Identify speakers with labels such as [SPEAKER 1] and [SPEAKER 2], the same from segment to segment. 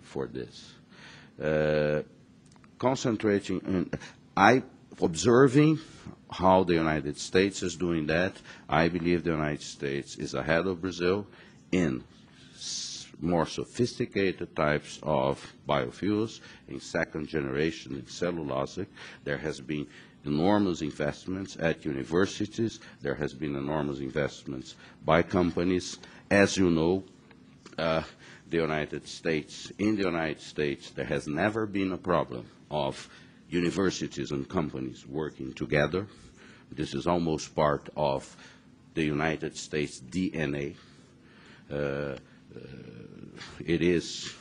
[SPEAKER 1] for this. Concentrating on, observing how the United States is doing that, I believe the United States is ahead of Brazil in more sophisticated types of biofuels, in second generation, in cellulosic. There has been enormous investments at universities. There has been enormous investments by companies. As you know, in the United States, there has never been a problem of universities and companies working together. This is almost part of the United States DNA. It is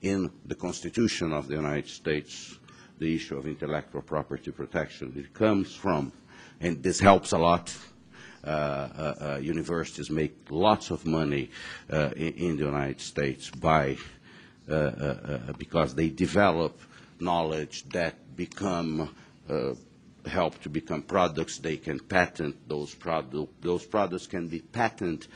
[SPEAKER 1] in the Constitution of the United States, the issue of intellectual property protection. It comes from, and this helps a lot. Universities make lots of money in the United States by because they develop knowledge that help to become products. They can patent those products. Those products can be patented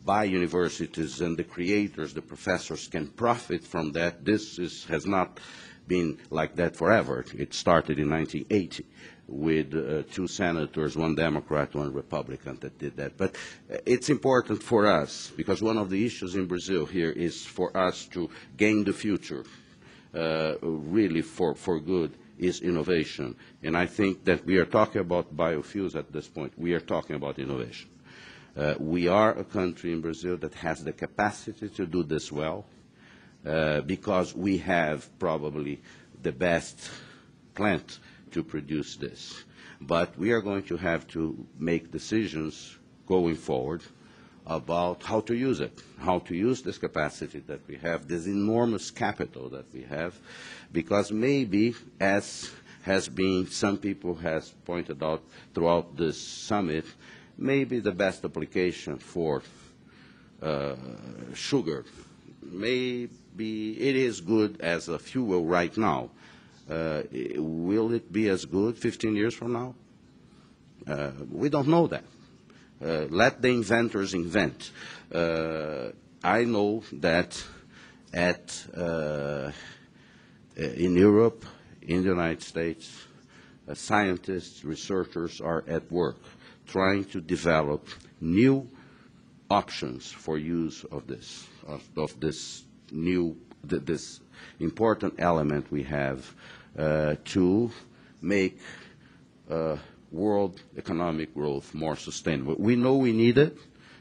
[SPEAKER 1] by universities, and the creators, the professors, can profit from that. This has not been like that forever. It started in 1980 with two senators, one Democrat, one Republican, that did that. But it's important for us, because one of the issues in Brazil here is for us to gain the future, really for good, is innovation. And I think that we are talking about biofuels at this point. We are talking about innovation. We are a country in Brazil that has the capacity to do this well, because we have probably the best plant to produce this. But we are going to have to make decisions going forward about how to use it, how to use this capacity that we have, this enormous capital that we have, because maybe, as has been, some people has pointed out throughout this summit, maybe the best application for sugar, maybe it is good as a fuel right now. Will it be as good 15 years from now? We don't know that. Let the inventors invent. I know that in Europe, in the United States, scientists, researchers are at work trying to develop new options for use of this, this important element we have to make world economic growth more sustainable. We know we need it.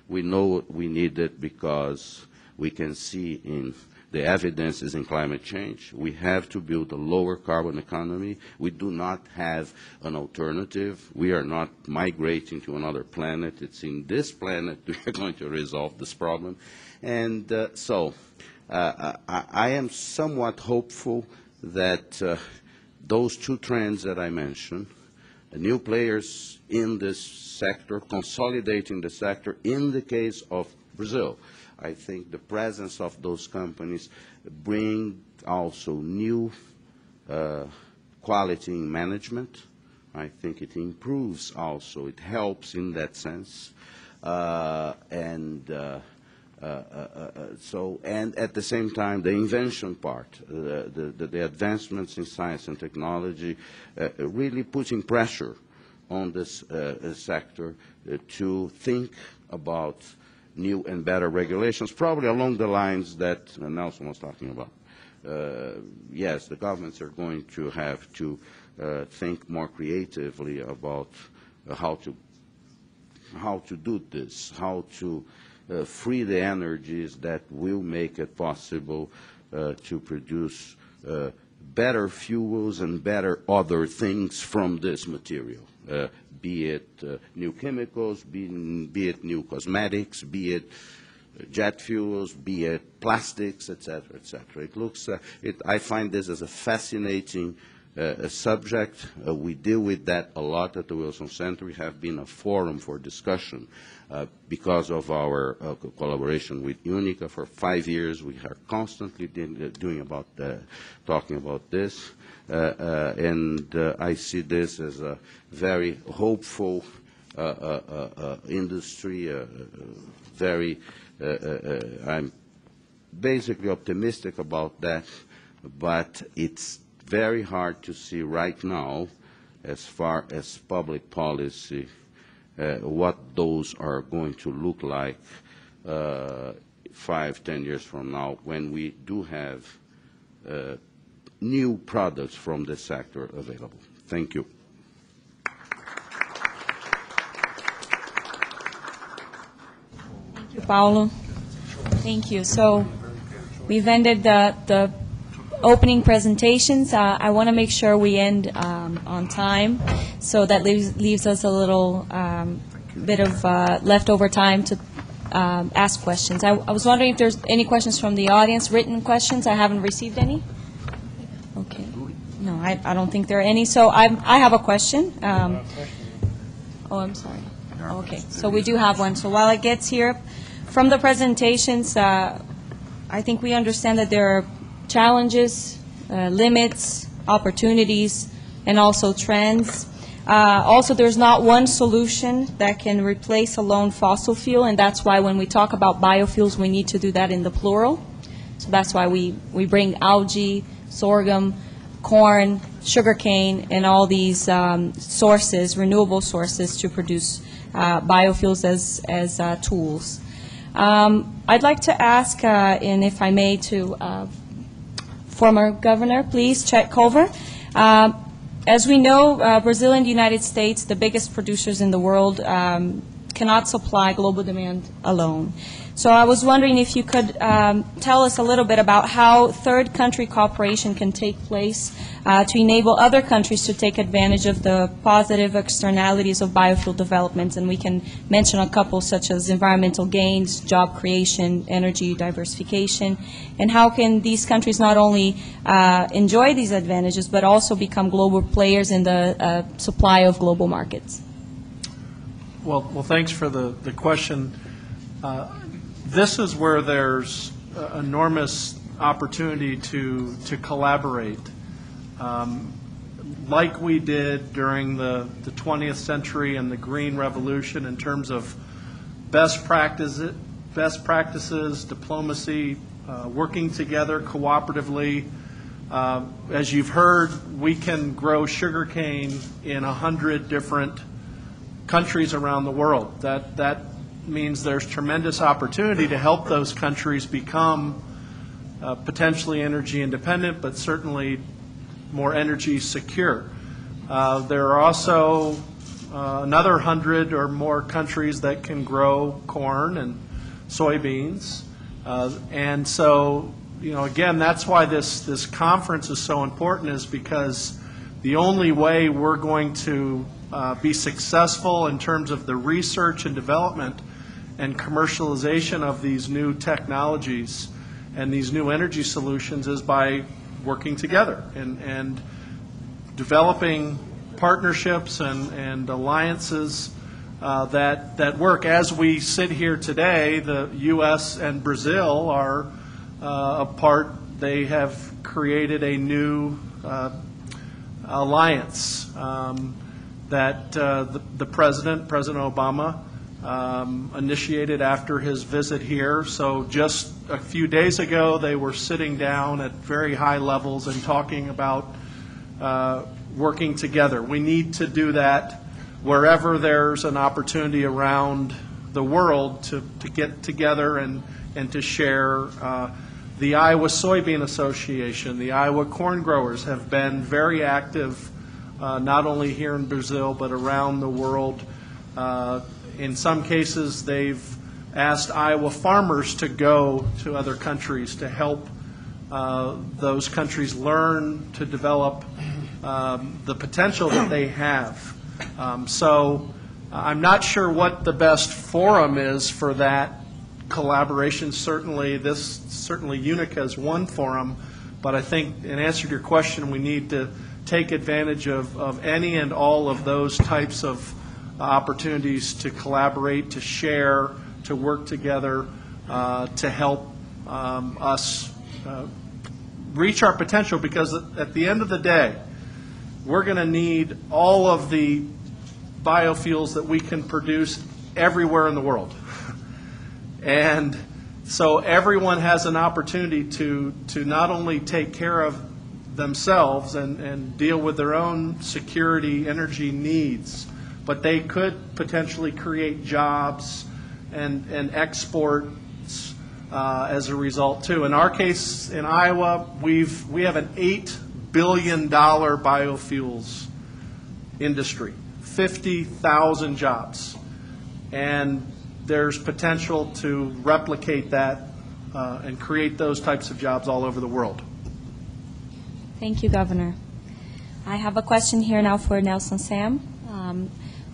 [SPEAKER 1] We know we need it because we can see in the evidence is in climate change. We have to build a lower carbon economy. We do not have an alternative. We are not migrating to another planet. It's in this planet we are going to resolve this problem. And so I am somewhat hopeful that those two trends that I mentioned, new players in this sector, consolidating the sector, in the case of Brazil, I think the presence of those companies bring also new quality in management. I think it improves also, it helps in that sense. And at the same time, the invention part, the advancements in science and technology, really putting pressure on this sector to think about new and better regulations, probably along the lines that Nelson was talking about. Yes, the governments are going to have to think more creatively about how to do this, how to free the energies that will make it possible to produce better fuels and better other things from this material, be it new chemicals, be it new cosmetics, be it jet fuels, be it plastics, etc., etc. It looks, I find this as a fascinating subject. We deal with that a lot at the Wilson Center. We have been a forum for discussion because of our collaboration with UNICA for 5 years. We are constantly talking about this, and I see this as a very hopeful industry. I'm basically optimistic about that, but it's very hard to see right now, as far as public policy, what those are going to look like 5, 10 years from now, when we do have new products from the sector available. Thank you.
[SPEAKER 2] Thank you, Paulo. Thank you. So we've ended the opening presentations. I want to make sure we end on time, so that leaves us a little bit of leftover time to ask questions. I was wondering if there's any questions from the audience, written questions. I haven't received any. Okay. No, I don't think there are any. So I have a question. Oh, I'm sorry. Okay, so we do have one. So while it gets here, from the presentations, I think we understand that there are challenges, limits, opportunities, and also trends. Also, there's not one solution that can replace a lone fossil fuel, and that's why when we talk about biofuels, we need to do that in the plural. So that's why we bring algae, sorghum, corn, sugarcane, and all these sources, renewable sources, to produce biofuels as tools. I'd like to ask, and if I may, to former governor, please, Chet Culver. As we know, Brazil and the United States, the biggest producers in the world, cannot supply global demand alone. So I was wondering if you could tell us a little bit about how third country cooperation can take place to enable other countries to take advantage of the positive externalities of biofuel development. And we can mention a couple, such as environmental gains, job creation, energy diversification, and how can these countries not only enjoy these advantages, but also become global players in the supply of global markets.
[SPEAKER 3] Well, thanks for the question. This is where there's enormous opportunity to collaborate, like we did during the 20th century and the Green Revolution, in terms of best practices, diplomacy, working together cooperatively. As you've heard, we can grow sugarcane in 100 different countries around the world. That means there's tremendous opportunity to help those countries become potentially energy independent, but certainly more energy secure. There are also another 100 or more countries that can grow corn and soybeans. And so, again, that's why this conference is so important, is because the only way we're going to be successful in terms of the research and development and commercialization of these new technologies and these new energy solutions is by working together and developing partnerships and alliances that work. As we sit here today, the U.S. and Brazil are apart. They have created a new alliance that the President Obama, initiated after his visit here. So just a few days ago, they were sitting down at very high levels and talking about working together. We need to do that wherever there's an opportunity around the world to get together and to share. The Iowa Soybean Association, the Iowa corn growers have been very active, not only here in Brazil, but around the world. In some cases, they've asked Iowa farmers to go to other countries to help those countries learn to develop the potential that they have. So I'm not sure what the best forum is for that collaboration. Certainly UNICA is one forum, but I think in answer to your question, we need to take advantage of any and all of those types of opportunities to collaborate, to share, to work together, to help us reach our potential, because at the end of the day, we're going to need all of the biofuels that we can produce everywhere in the world. And So everyone has an opportunity to not only take care of themselves and deal with their own security, energy needs, but they could potentially create jobs and exports as a result too. In our case, in Iowa, we have an $8 billion biofuels industry, 50,000 jobs, and there's potential to replicate that and create those types of jobs all over the world.
[SPEAKER 2] Thank you, Governor. I have a question here now for Nelson Sam.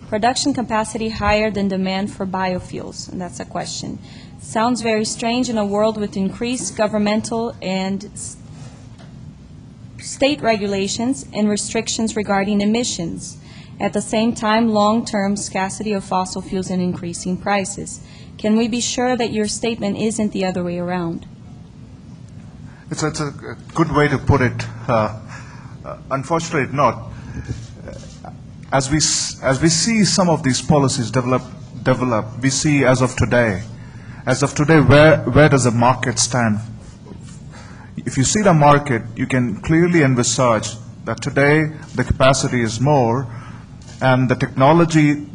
[SPEAKER 2] Production capacity higher than demand for biofuels, and that's a question. Sounds very strange in a world with increased governmental and state regulations and restrictions regarding emissions. At the same time, long-term scarcity of fossil fuels and increasing prices. Can we be sure that your statement isn't the other way around?
[SPEAKER 4] It's a good way to put it. Unfortunately, not. As we see some of these policies develop, we see as of today, where does the market stand? If you see the market, you can clearly envisage that today the capacity is more, and the technology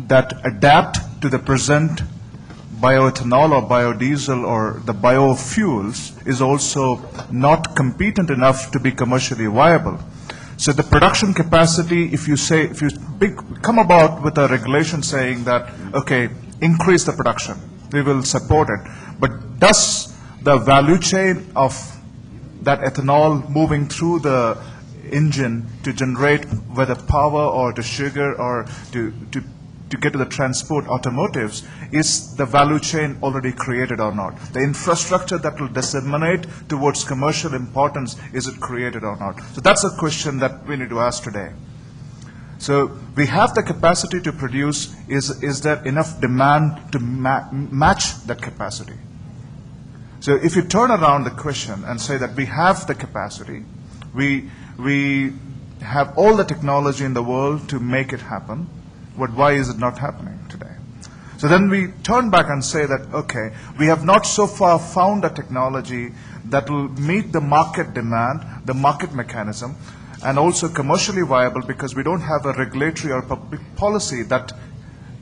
[SPEAKER 4] that adapt to the present bioethanol or biodiesel or the biofuels is also not competent enough to be commercially viable. So the production capacity, if you come about with a regulation saying that, okay, increase the production, we will support it. But does the value chain of that ethanol moving through the engine to generate whether power or to sugar or to get to the transport automotives, is the value chain already created or not? The infrastructure that will disseminate towards commercial importance, is it created or not? So that's a question that we need to ask today. So we have the capacity to produce. Is there enough demand to match that capacity? So if you turn around the question and say that we have the capacity, we have all the technology in the world to make it happen, but why is it not happening today? So then we turn back and say that, okay, we have not so far found a technology that will meet the market demand, the market mechanism, and also commercially viable, because we don't have a regulatory or public policy that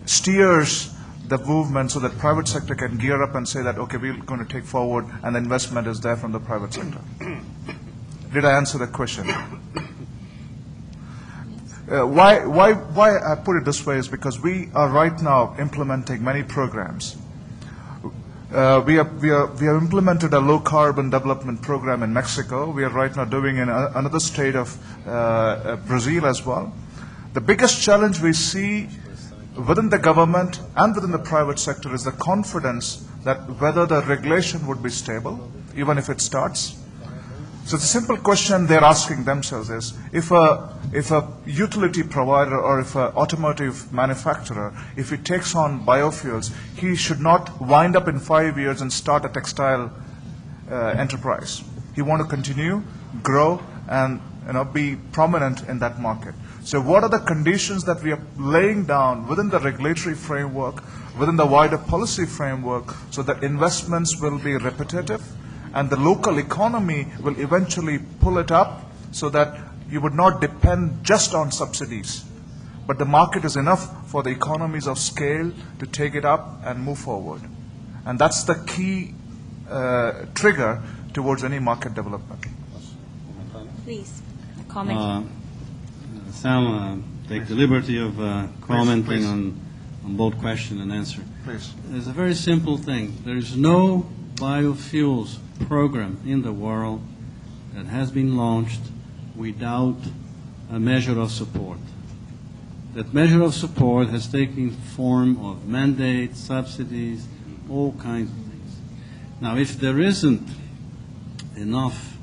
[SPEAKER 4] steers the movement so that private sector can gear up and say that, okay, we're going to take forward, and the investment is there from the private sector. Did I answer the question? Why I put it this way is because we are right now implementing many programs. We have implemented a low-carbon development program in Mexico. We are right now doing in another state of Brazil as well. The biggest challenge we see within the government and within the private sector is the confidence that whether the regulation would be stable, even if it starts. So the simple question they're asking themselves is, if a utility provider or if an automotive manufacturer, if he takes on biofuels, he should not wind up in 5 years and start a textile enterprise. He want to continue, grow, and be prominent in that market. So what are the conditions that we are laying down within the regulatory framework, within the wider policy framework, so that investments will be repetitive, and the local economy will eventually pull it up so that you would not depend just on subsidies, but the market is enough for the economies of scale to take it up and move forward. And that's the key trigger towards any market development.
[SPEAKER 2] Please, a comment.
[SPEAKER 5] Sam, take the liberty of commenting on both question and answer.
[SPEAKER 4] Please.
[SPEAKER 5] There's a very simple thing. There is no biofuels program in the world that has been launched without a measure of support. That measure of support has taken form of mandates, subsidies, all kinds of things. Now, if there isn't enough